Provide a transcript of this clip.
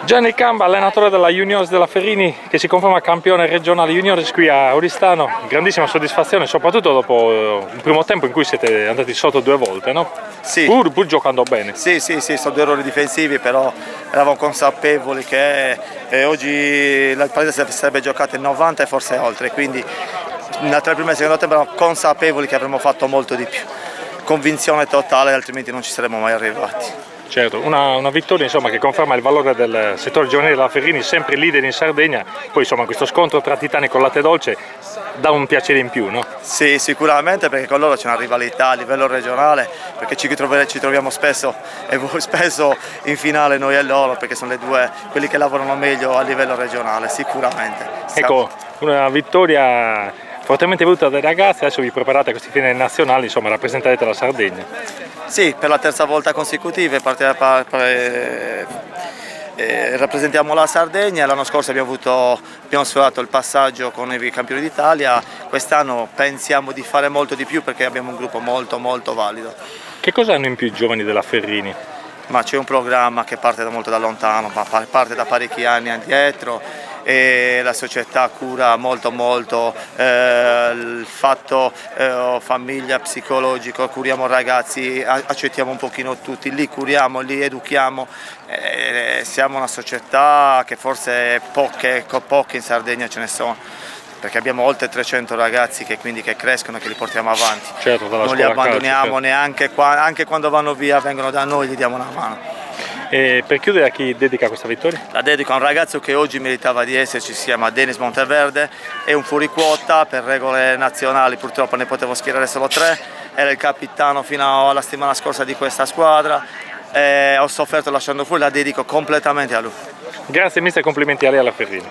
Gianni Camba, allenatore della Juniors della Ferrini, che si conferma campione regionale Juniors qui a Oristano. Grandissima soddisfazione, soprattutto dopo un primo tempo in cui siete andati sotto 2 volte, no? Sì. Pur giocando bene. Sì, sono 2 errori difensivi, però eravamo consapevoli che oggi la partita sarebbe giocata in 90 e forse oltre, quindi tra il primo e il secondo tempo eravamo consapevoli che avremmo fatto molto di più. Convinzione totale, altrimenti non ci saremmo mai arrivati. Certo, una vittoria insomma, che conferma il valore del settore giovanile della Ferrini, sempre leader in Sardegna. Poi insomma questo scontro tra Titani con Latte Dolce dà un piacere in più, no? Sì, sicuramente, perché con loro c'è una rivalità a livello regionale, perché ci troviamo spesso in finale noi e loro, perché sono quelli che lavorano meglio a livello regionale, sicuramente. Ecco, una vittoria fortemente voluta dai ragazzi, adesso vi preparate a questi finali nazionali, insomma rappresenterete la Sardegna. Sì, per la terza volta consecutiva rappresentiamo la Sardegna. L'anno scorso abbiamo sfiorato il passaggio con i campioni d'Italia, quest'anno pensiamo di fare molto di più perché abbiamo un gruppo molto valido. Che cosa hanno in più i giovani della Ferrini? Ma c'è un programma che parte molto da lontano, parte da parecchi anni addietro, e la società cura molto il fatto famiglia, psicologico, curiamo ragazzi, accettiamo un pochino tutti, li curiamo, li educhiamo, siamo una società che forse poche in Sardegna ce ne sono, perché abbiamo oltre 300 ragazzi che crescono e che li portiamo avanti. Certo, non li abbandoniamo neanche anche quando vanno via, vengono da noi, gli diamo una mano. E per chiudere, a chi dedica questa vittoria? La dedico a un ragazzo che oggi meritava di esserci, si chiama Denis Monteverde, è un fuoriquota, per regole nazionali purtroppo ne potevo schierare solo 3, era il capitano fino alla settimana scorsa di questa squadra, ho sofferto lasciando fuori, la dedico completamente a lui. Grazie mister, complimenti a lei e alla Ferrini.